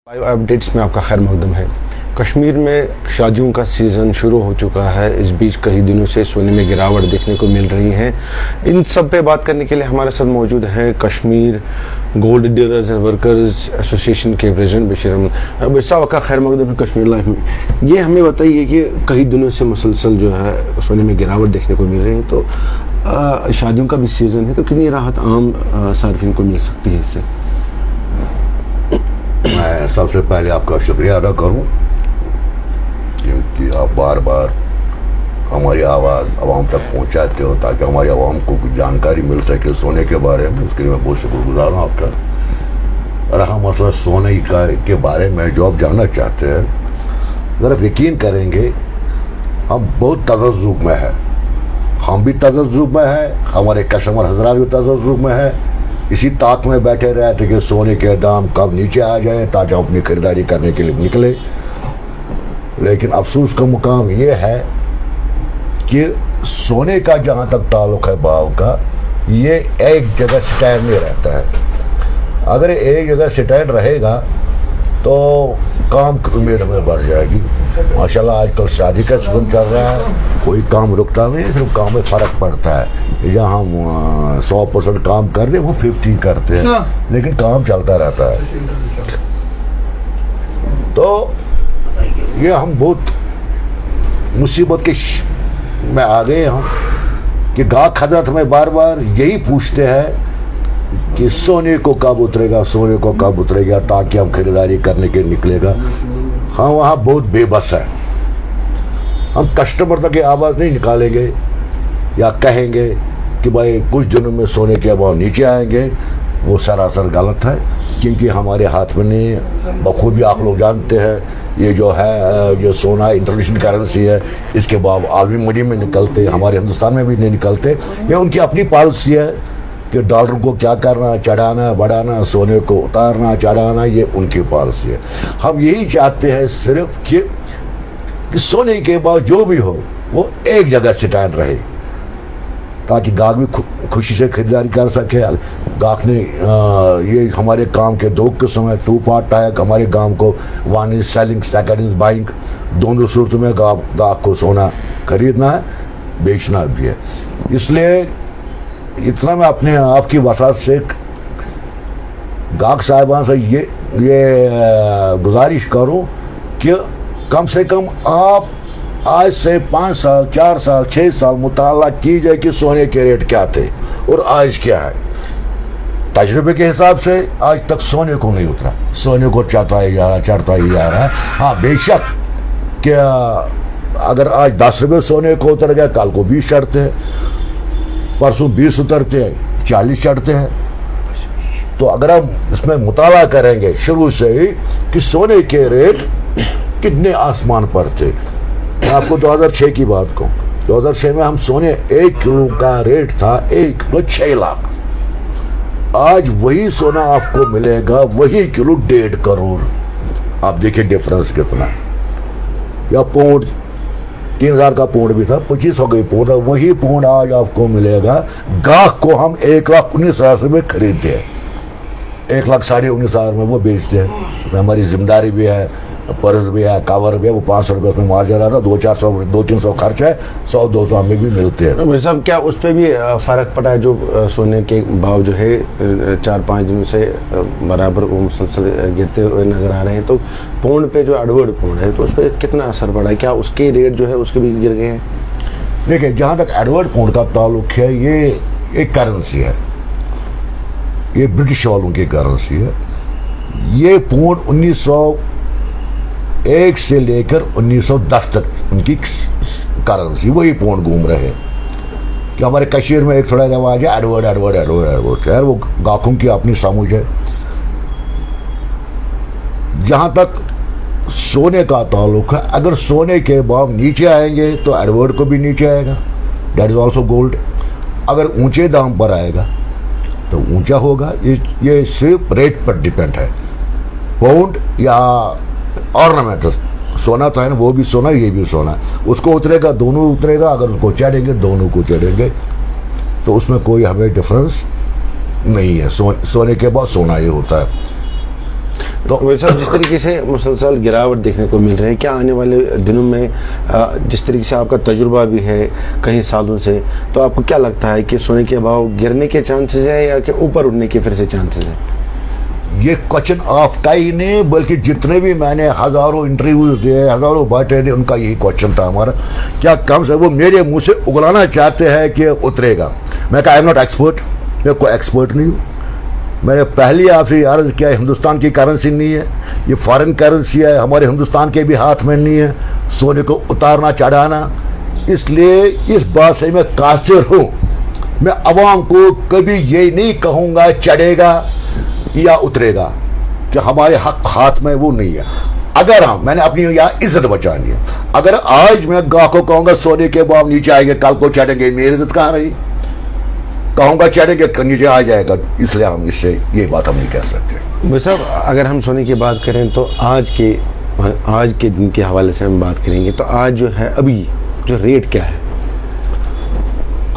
Live updates में आपका खैर मकदम है। कश्मीर में शादियों का सीज़न शुरू हो चुका है। इस बीच कई दिनों से सोने में गिरावट देखने को मिल रही है। इन सब पे बात करने के लिए हमारे साथ मौजूद हैं Kashmir gold dealers and workers association के प्रेसिडेंट बशीर अहमद। बशीर साहब का खैर मकदम है कश्मीर लाइव में। ये हमें बताइए कि कई दिनों से मुसलसल जो है सोने में गिरावट देखने को मिल रही है, तो शादियों का भी सीज़न है, तो कितनी राहत आम सार्फिन को मिल सकती है इससे? मैं सबसे पहले आपका शुक्रिया अदा करूं क्योंकि आप बार बार हमारी आवाज़ आवाम तक पहुंचाते हो ताकि हमारी आवाम को कुछ जानकारी मिल सके सोने के बारे में। उसके लिए मैं बहुत शुक्रगुजार हूँ आपका। रहा मसला सोने के बारे में जो आप जानना चाहते हैं, अगर आप यकीन करेंगे हम बहुत तजज्जुब में है, हम भी तजज्जुब में है, हमारे कस्टमर हजरात भी तजज्जुब में है। इसी ताक में बैठे रहे थे कि सोने के दाम कब नीचे आ जाए ताकि हम अपनी खरीदारी करने के लिए निकले। लेकिन अफसोस का मुकाम ये है कि सोने का जहाँ तक ताल्लुक है भाव का, ये एक जगह स्टैंड नहीं रहता है। अगर एक जगह स्टैंड रहेगा तो काम की उम्मीद हमें बढ़ जाएगी। माशाल्लाह आजकल शादी का सीजन चल रहा है, कोई काम रुकता नहीं, सिर्फ काम में फ़र्क पड़ता है। जहाँ हम 100% काम कर रहे हैं वो 50 करते हैं, लेकिन काम चलता रहता है। तो ये हम बहुत मुसीबत के में आ गए हम कि गाहक हजरत में बार बार यही पूछते हैं कि सोने को कब उतरेगा, सोने को कब उतरेगा ताकि हम खरीदारी करने के निकलेगा। हम वहाँ बहुत बेबस है। हम कस्टमर तक ये आवाज़ नहीं निकालेंगे या कहेंगे कि भाई कुछ दिनों में सोने के भाव नीचे आएंगे, वो सरासर गलत है। क्योंकि हमारे हाथ में नहीं, बखूबी आप लोग जानते हैं ये जो है जो सोना इंटरनेशनल करेंसी है, इसके भाव आलमी मंडी में निकलते, हमारे हिंदुस्तान में भी नहीं निकलते। ये उनकी अपनी पॉलिसी है कि डॉलर को क्या करना, चढ़ाना बढ़ाना, सोने को उतारना चढ़ाना, ये उनकी पॉलिसी है। हम यही चाहते हैं सिर्फ कि सोने के बाद जो भी हो वो एक जगह स्टैंड रहे ताकि गाहक भी खुशी से खरीदारी कर सके। गाहक ने ये हमारे काम के दो किस्म है, 2 पार्ट है हमारे काम को। One is selling, second is buying. दोनों सूरतों में गाहक को सोना खरीदना है, बेचना भी है। इसलिए इतना मैं अपने आपकी वसात से गाहक साहिबान से ये गुजारिश करूं कि कम से कम आप आज से 5 साल 4 साल 6 साल मुताला कीजिए कि सोने के रेट क्या थे और आज क्या है। तजुर्बे के हिसाब से आज तक सोने को नहीं उतरा, सोने को चढ़ता ही जा रहा है। हाँ बेशक क्या अगर आज 10 रुपये सोने को उतर गया, कल को 20 चढ़ते हैं, परसों 20 उतरते हैं, 40 चढ़ते हैं। तो अगर हम इसमें मुताला करेंगे शुरू से ही कि सोने के रेट कितने आसमान पर थे। मैं आपको 2006 की बात कहूँ, 2006 में हम सोने 1 किलो का रेट था 1 किलो 6 लाख। आज वही सोना आपको मिलेगा, वही किलो 1.5 करोड़। आप देखिए डिफरेंस कितना। या पौंड 3000 का पौंड भी था, 2500 का पौंड था, वही पौंड आज आपको मिलेगा। गाहक को हम 1,19,000 में खरीदते हैं, 1,19,500 में वो बेचते हैं। हमारी जिम्मेदारी भी है, पर्स भी है, कवर भी है। वो 500 रुपये उसमें मुआवजा रहा था, 200-300 खर्च है, 100-200 हमें भी मिलते हैं। भाई साहब क्या उस पर भी फ़र्क पड़ा है? जो सोने के भाव जो है 4-5 दिनों से बराबर वो मुसलसल गिरते हुए नज़र आ रहे हैं, तो पौंड पे जो एडवर्ड पौंड है तो उस पर कितना असर पड़ा है? क्या उसके रेट जो है उसके भी गिर गए हैं? देखिए जहाँ तक एडवर्ड पौंड का ताल्लुक है, ये एक करेंसी है, ये ब्रिटिश वालों की करेंसी है। ये पौंड 1901 से लेकर 1910 तक उनकी करेंसी वही पौंड घूम रहे हैं। कि हमारे कश्मीर में एक थोड़ा रिवाज है एडवर्ड खैर वो गाहकों की अपनी समझ है। जहाँ तक सोने का ताल्लुक है, अगर सोने के भाव नीचे आएंगे तो एडवर्ड को भी नीचे आएगा, दैट इज ऑल्सो गोल्ड। अगर ऊंचे दाम पर आएगा तो ऊंचा होगा। ये सिर्फ रेट पर डिपेंड है। पाउंड या ऑर्नामेंटल सोना तो है ना, वो भी सोना, ये भी सोना, उसको उतरेगा दोनों उतरेगा। अगर उसको चढ़ेंगे दोनों को चढ़ेंगे, तो उसमें कोई हमें डिफरेंस नहीं है। सोने के बाद सोना ही होता है। تو वैसा जिस तरीके से मुसलसल गिरावट देखने को मिल रही है, क्या आने वाले दिनों में जिस तरीके से आपका तजुर्बा भी है कई सालों से, तो आपको क्या लगता है कि सोने के भाव गिरने के चांसेस है या कि ऊपर उठने के फिर से चांसेस है? ये क्वेश्चन आपका ही नहीं बल्कि जितने भी मैंने हजारों इंटरव्यूज दिए, हजारों बातें दी, उनका यही क्वेश्चन था हमारा। क्या कम से वो मेरे मुंह से उगलाना चाहते हैं कि उतरेगा। मैं कहा आई एम नॉट एक्सपर्ट, मैं कोई एक्सपर्ट नहीं हूँ। मैंने पहले आपसे अर्ज किया, हिंदुस्तान की करेंसी नहीं है, ये फॉरेन करेंसी है, हमारे हिंदुस्तान के भी हाथ में नहीं है सोने को उतारना चढ़ाना। इसलिए इस बात से मैं कासिर हूँ। मैं अवाम को कभी ये नहीं कहूँगा चढ़ेगा या उतरेगा, कि हमारे हक हाथ में वो नहीं है। अगर मैंने अपनी यहाँ इज्जत बचानी है, अगर आज मैं गाह को कहूँगा सोने के भाव नीचे आएंगे, कल को चढ़ेंगे, मेरी इज्जत कहाँ रही? कहूँगा चढ़ेंगे, नीचे आ जाएगा। इसलिए हम इससे ये बात हम नहीं कह सकते। भाई साहब, अगर हम सोने की बात करें तो आज के दिन के हवाले से हम बात करेंगे, तो आज जो है अभी जो रेट क्या है?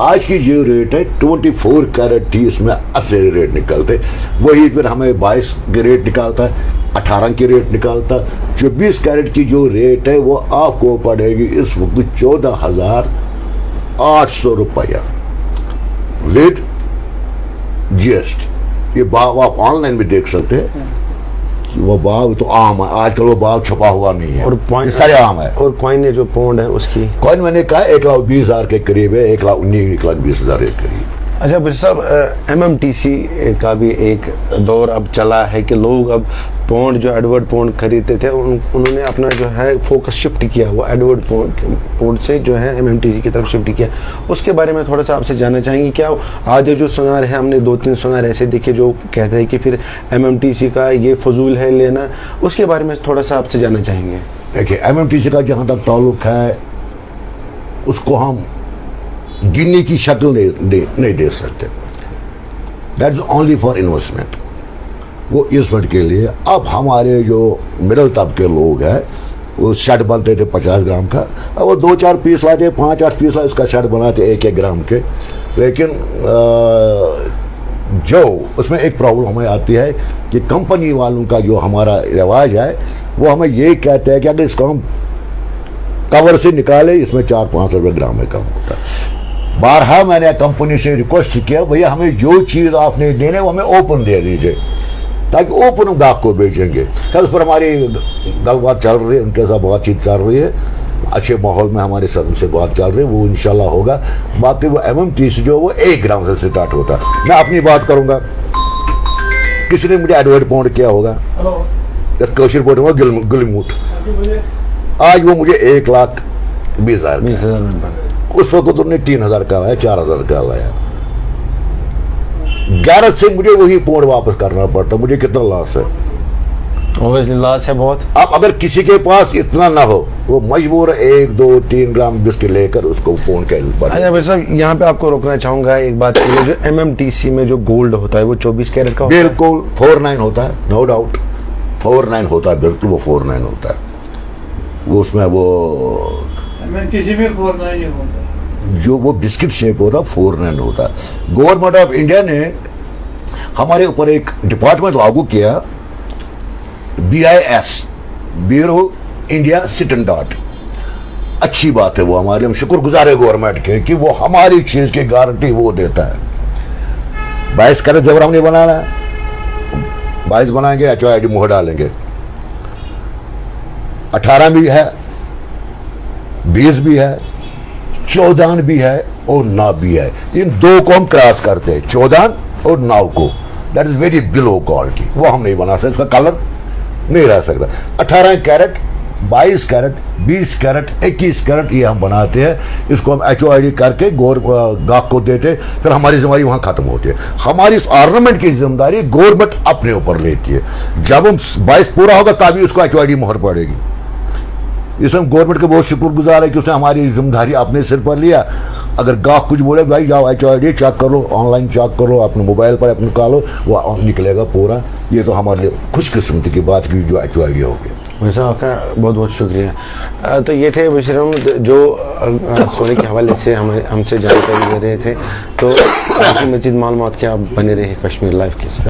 आज की जो रेट है 24 कैरेट थी, इसमें असली रेट निकलते, वही फिर हमें 22 के रेट निकालता है, 18 की रेट निकालता। 24 कैरेट की जो रेट है वो आपको पड़ेगी इस वक्त 14,800 रुपया विद GST। ये भाव आप ऑनलाइन भी देख सकते हैं। वो भाव तो आम है आजकल, वो भाव छुपा हुआ नहीं है, और ये सारे आम है। और कॉइन जो पौंड है उसकी कॉइन मैंने कहा 1,20,000 के करीब है, 1,19,20,000 के करीब। अच्छा भाई साहब, MMTC का भी एक दौर अब चला है कि लोग अब पौंड जो एडवर्ड पौंड खरीदते थे उन्होंने अपना जो है फोकस शिफ्ट किया, वो एडवर्ड पौंड से जो है MMTC की तरफ शिफ्ट किया। उसके बारे में थोड़ा सा आपसे जानना चाहेंगे। क्या आधे जो सुनार है, हमने 2-3 सुनार ऐसे देखे जो कहते हैं कि फिर MMTC का ये फजूल है लेना, उसके बारे में थोड़ा सा आपसे जानना चाहेंगे। देखिए MMTC का जहाँ तक ताल्लुक है, उसको हम गिनने की शक्ल नहीं दे सकते। That is only for investment. वो इन्वेस्टमेंट के लिए अब हमारे जो मिडिल तबके के लोग हैं, वो शर्ट बनते थे 50 ग्राम का, अब वो 2-4 पीस लाते, 5-8 पीस लाते, उसका शर्ट बनाते 1-1 ग्राम के। लेकिन जो उसमें एक प्रॉब्लम हमें आती है कि कंपनी वालों का जो हमारा रिवाज है, वो हमें ये कहते हैं कि अगर इसको हम कवर से निकाले, इसमें 4-5 रुपये ग्राम में कम होता है। बारहा मैंने कंपनी से रिक्वेस्ट किया, भैया हमें जो चीज़ आपने देने वो हमें ओपन दे दीजिए, ताकि ओपन ग्राहक को बेचेंगे। कल पर हमारी गलबात चल रही है, उनके साथ बातचीत चल रही है, अच्छे माहौल में हमारे साथ उनसे बात चल रही है, वो इंशाल्लाह होगा। बाकी वो MMTC जो वो 1 ग्राम से स्टार्ट होता है। मैं अपनी बात करूँगा, किसी ने मुझे एडवर्ड पौंड किया होगा, कोशिश बोल होगा गिलमूट, आज वो मुझे 1,20,000 उस वक्त उन्होंने 3,000 का लाया, 4,000 का लाया। गैरत से मुझे वही पौंड वापस करना पड़ता, मुझे कितना लॉस है? ऑब्वियसली लॉस है बहुत। अब अगर किसी के पास इतना ना हो, वो मजबूर 1-2-3 ग्राम बिस्किट लेकर उसको पौंड के ऊपर। अच्छा भाई साहब, यहाँ पे आपको रोकना चाहूंगा एक बात के लिए, जो MMTC में जो गोल्ड होता है वो 24 कैरेट का होता है? बिल्कुल 49 होता है, नो डाउट 49 होता है, बिल्कुल वो 49 होता है। वो उसमें वो MMTC में 49 होता है, जो वो बिस्किट शेप होता है 49 होता है। गवर्नमेंट ऑफ इंडिया ने हमारे ऊपर एक डिपार्टमेंट लागू किया, BIS, ब्यूरो इंडिया स्टैंडर्ड। अच्छी बात है, वो हमारे हम शुक्रगुजार है गवर्नमेंट के कि वो हमारी चीज की गारंटी वो देता है। 22 कैरेट जब हमने बनाना है, 22 बनाएंगे, HOID मुहर डालेंगे। 18 भी है, 20 भी है, 14 भी है और 9 भी है। इन दो को हम क्रॉस करते हैं, 14 और 9 को। That is very below quality, वो हम नहीं बना सकते, उसका कलर नहीं रह सकता। 18 कैरेट, 22 कैरेट, 20 कैरेट, 21 कैरेट ये हम बनाते हैं। इसको हम HOID करके गाहक को देते, फिर हमारी जिम्मेदारी वहां खत्म होती है। हमारी इस ऑर्नामेंट की जिम्मेदारी गवर्नमेंट अपने ऊपर लेती है। जब हम 22 पूरा होगा तभी उसको HOID मोहर पड़ेगी। इसमें गवर्नमेंट के बहुत शुक्रगुजार है कि उसने हमारी जिम्मेदारी अपने सिर पर लिया। अगर गाहक कुछ बोले, भाई जाओ HOID चेक करो, ऑनलाइन चेक करो, अपने मोबाइल पर अपने निकालो, वो निकलेगा पूरा। ये तो हमारे लिए खुशकिस्मती की बात की जो HOID हो गया। वैसा आपका बहुत बहुत शुक्रिया। तो ये थे बशीरम जो सोने के हवाले से हमसे जानकारी दे रहे थे। तो आपकी मजीद मालूमात के आप बने रहे कश्मीर लाइव के साथ।